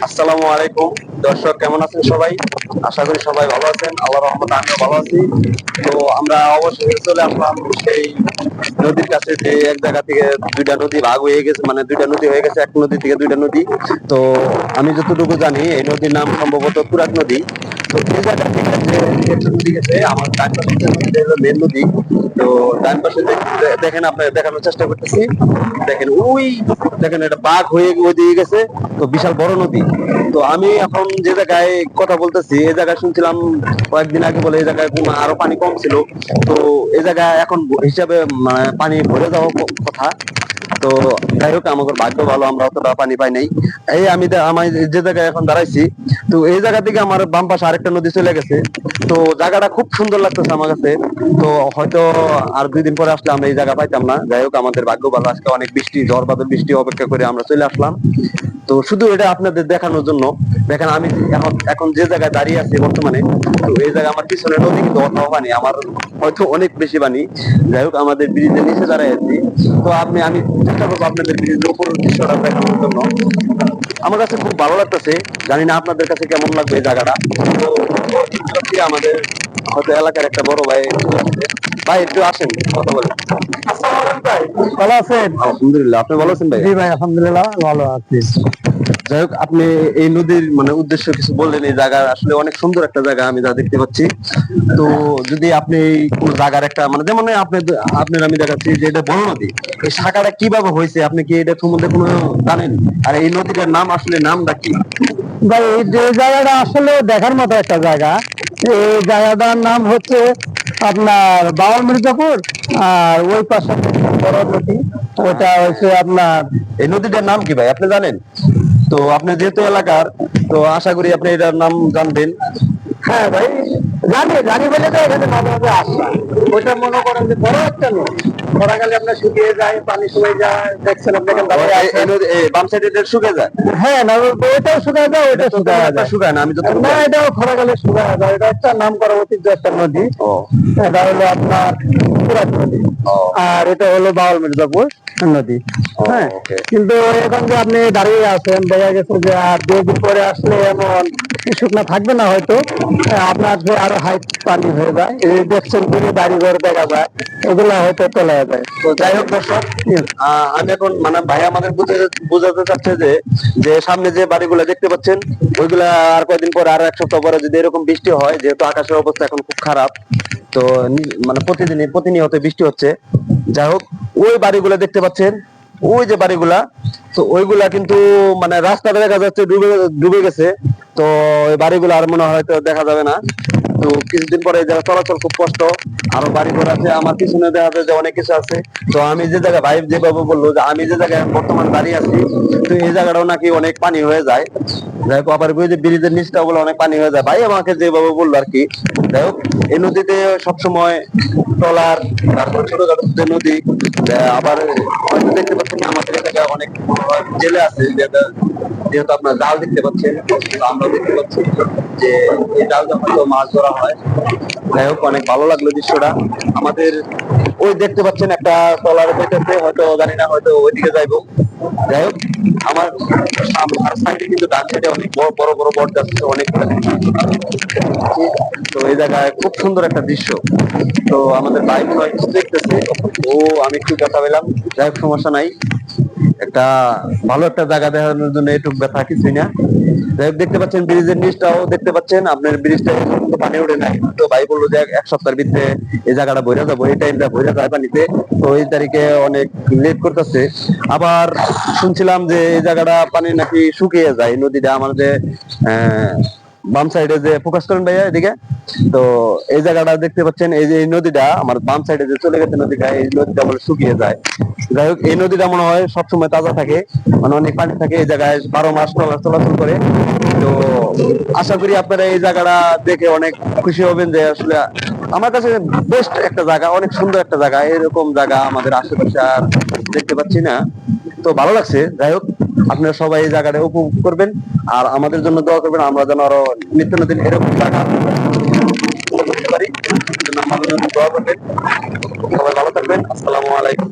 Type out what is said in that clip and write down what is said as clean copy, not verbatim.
আসসালামু আলাইকুম দর্শক, কেমন আছেন সবাই? আশা করি সবাই ভালো আছেন। আল্লাহর রহমতে আমিও ভালো আছি। তো আমরা অবশেষে চলে আসলাম সেই নদীর কাছে, যে এক জায়গা থেকে দুইটা নদী ভাগ হয়ে গেছে, মানে দুইটা নদী হয়ে গেছে, এক নদী থেকে দুইটা নদী। তো আমি যতটুকু জানি এই নদীর নাম সম্ভবত তুরাগ নদী। তো এই জায়গা থেকে যে একটা নদী গেছে, আমার ডান পাশে যে নদীটা হলো মেন নদী। তো ডান পাশে দেখেন, আপনাকে দেখানোর চেষ্টা করতেছি। দেখেন ওই, দেখেন এটা বাঘ হয়ে ওইদিকে গেছে। তো বিশাল বড় নদী। তো আমি এখন যে জায়গায় কথা বলতেছি, এই জায়গায় শুনছিলাম কয়েকদিন আগে বলে এই জায়গায় আরো পানি কম ছিল। তো এই জায়গায় এখন হিসাবে মানে পানি ভরে যাওয়ার কথা। তো যাই হোক, আমাদের ভাগ্য ভালো, আমরা অতটা পানি পাই নাই। এই আমি যে জায়গায় এখন দাঁড়াইছি, তো এই জায়গা থেকে আমার বাম পাশে আরেকটা নদী চলে গেছে। তো জায়গাটা খুব সুন্দর লাগতেছে আমার কাছে। তো হয়তো আর 2 দিন পরে আসলে আমরা এই জায়গা পাইতাম না। যাই হোক, আমাদের ভাগ্য ভালো, আজকে অনেক বৃষ্টি, ঝড় বাদল বৃষ্টি অপেক্ষা করে আমরা চলে আসলাম। তো শুধু এটা আপনাদের দেখানোর জন্য। দেখেন আমি এখন এখন যে জায়গায় দাঁড়িয়ে আছি বর্তমানে, তো এই জায়গায় আমার পিছনে নদী কিন্তু অত পানি, আমার হয়তো অনেক বেশি পানি। যাই হোক, আমাদের ব্রিজের নিচে দাঁড়ায় আছি। তো আমি চেষ্টা করবো আপনাদের ব্রিজের উপর দৃশ্যটা দেখানোর জন্য। আমার কাছে খুব ভালো লাগতেছে, জানি না আপনাদের কাছে কেমন লাগবে এই জায়গাটা। তো সত্যি আমাদের হয়তো এলাকার একটা বড় ভাই ভাই একটু আসেন, কথা বলেন। ভাই ভালো আছেন? আলহামদুলিল্লাহ, আপনি ভালো আছেন ভাই? জি ভাই, আলহামদুলিল্লাহ ভালো আছি। যাই হোক, আপনি এই নদীর মানে উদ্দেশ্য কিছু বললেন। এই জায়গা আসলে অনেক সুন্দর একটা জায়গা, আমি যা দেখতে পাচ্ছি। তো যদি আপনি কোন জায়গার একটা মানে, যেমন আপনার আমি দেখাচ্ছি যে এটা বড় নদী, এই শাখাটা কিভাবে হয়েছে, আপনি কি এটা সম্বন্ধে কোনো জানেন? আর এই নদীটার নাম আসলে নামটা কি? ভাই, এই যে জায়গাটা আসলে দেখার মতো একটা জায়গা। এই জায়গাটার নাম হচ্ছে আপনার বাউল মির্জাপুর। আর ওই পাশে বড় নদী, ওটা হচ্ছে আপনার। এই নদীটার নাম কি ভাই, আপনি জানেন? তো আপনি যেহেতু এলাকার, তো আশা করি আপনি এটার নাম জানবেন। হ্যাঁ ভাই, জানি জানি বলে তো এখানে মাঝে মাঝে আসা। ওইটা মনে করেন যে বড় একটা নদী, খরাকালে আপনার শুকিয়ে যায়, পানি শুকিয়ে যায়, দেখছেন আপনি এখানে দাঁড়িয়ে আছেন। বাম সাইডে শুকে যায়। হ্যাঁ না, ওইটাও শুকায় যায়, ওইটা তো তেমন শুকায় একটা যায়। শুকায় না, আমি যত না, এটাও খরাকালে শুকায় যায়। এটা একটা নাম করা ঐতিহ্য একটা নদী। ও এটা হলো আপনার তুরাগ নদী। ও আর এটা হলো বাউল মির্জাপুর নদী। ও, হ্যাঁ, ওকে। কিন্তু এখন যে আপনি দাঁড়িয়ে আছেন, দেখা গেছে যে আর 2 দিন পরে আসলে এমন শুকনা থাকবে না হয়তো। আপনার যে আরো হাইট পানি হয়ে যায়, এই দেখছেন দূরে বাড়ি ঘর দেখা যায়, এগুলা হয়তো চলে যায়। তো যাই হোক দর্শক, আমি এখন মানে ভাই আমাদের বোঝাতে চাচ্ছে যে যে সামনে যে বাড়িগুলো দেখতে পাচ্ছেন, ওইগুলা আর কয়েকদিন পরে, আর 1 সপ্তাহ পরে যদি এরকম বৃষ্টি হয়, যেহেতু আকাশের অবস্থা এখন খুব খারাপ, তো মানে প্রতিনিয়ত বৃষ্টি হচ্ছে। যাই হোক, ওই বাড়িগুলো দেখতে পাচ্ছেন, ওই যে বাড়িগুলা, তো ওইগুলা কিন্তু মানে রাস্তাটা দেখা যাচ্ছে ডুবে ডুবে গেছে। তো ওই বাড়িগুলো আর মনে হয় হয়তো দেখা যাবে না। তো কিছুদিন পরে এই জায়গা চলাচল খুব কষ্ট। আরো বাড়ি ঘর আছে আমার পিছনে, দেখা যায় যে অনেক কিছু আছে। তো আমি যে জায়গায়, ভাই যেভাবে বললো যে আমি যে জায়গায় বর্তমানে দাঁড়িয়ে আছি, তো এই জায়গাটাও নাকি অনেক পানি হয়ে যায়। যাই হোক, আবার ওই যে ব্রিজের নিচটা বলে অনেক পানি হয়ে যায়, ভাই আমাকে যেভাবে বললো আর কি। যাই হোক, এই নদীতে সবসময় ট্রলার, তারপর ছোটখাটো যে নদী, আবার হয়তো দেখতে পাচ্ছেন আমাদের এলাকায় অনেক জেলে আছে, যেহেতু আপনার জাল দেখতে পাচ্ছেন, আমরা দেখতে পাচ্ছি যে এই জাল যখন তো মাছ ধরা হয়। যাই হোক, অনেক ভালো লাগলো দৃশ্যটা আমাদের। ওই দেখতে পাচ্ছেন একটা ট্রলার যেতেছে, হয়তো জানি না, হয়তো ওইদিকে যাইবো। যাই হোক, আমার সাইডে কিন্তু ডান সাইডে অনেক বড় বড় বড় বট গাছ আছে, অনেক। তো এই জায়গায় খুব সুন্দর একটা দৃশ্য। তো আমাদের বাইক দেখতেছে, ও আমি একটু কথা পেলাম। যাই হোক, সমস্যা নাই। একটা ভালো একটা জায়গা দেখানোর জন্য এটুক ব্যথা কিছুই না। যাই হোক, দেখতে পাচ্ছেন ব্রিজের নিচটাও দেখতে পাচ্ছেন, আপনার ব্রিজটা কিন্তু পানি ওঠে নাই। তো ভাই বললো যে 1 সপ্তাহের ভিতরে এই জায়গাটা ভরে যাবো, এই টাইমটা ভরে যায় পানিতে। তো এই তারিখে অনেক লেট করতেছে। আবার শুনছিলাম যে এই জায়গাটা পানি নাকি শুকিয়ে যায়, নদীটা আমার যে আহ বাম সাইডে যে ফোকাস করেন ভাইয়া এদিকে। তো এই জায়গাটা দেখতে পাচ্ছেন, এই যে এই নদীটা আমার বাম সাইডে যে চলে গেছে নদীটা, এই নদীটা বলে শুকিয়ে যায়। যাই হোক, এই নদীটা মনে হয় সবসময় তাজা থাকে, মানে অনেক পানি থাকে এই জায়গায়, 12 মাস ট্রলার চলাচল করে। তো আশা করি আপনারা এই জায়গাটা দেখে অনেক খুশি হবেন যে আসলে আমার কাছে বেস্ট একটা জায়গা, অনেক সুন্দর একটা জায়গা। এরকম জায়গা আমাদের আশেপাশে আর দেখতে পাচ্ছি না। তো ভালো লাগছে। যাই হোক, আপনারা সবাই এই জায়গাটা উপভোগ করবেন, আর আমাদের জন্য দোয়া করবেন, আমরা যেন আরো নিত্য নতুন এরকম জায়গা করতে পারি। এই জন্য আমাদের জন্য দোয়া করবেন। সবাই ভালো থাকবেন। আসসালামু আলাইকুম।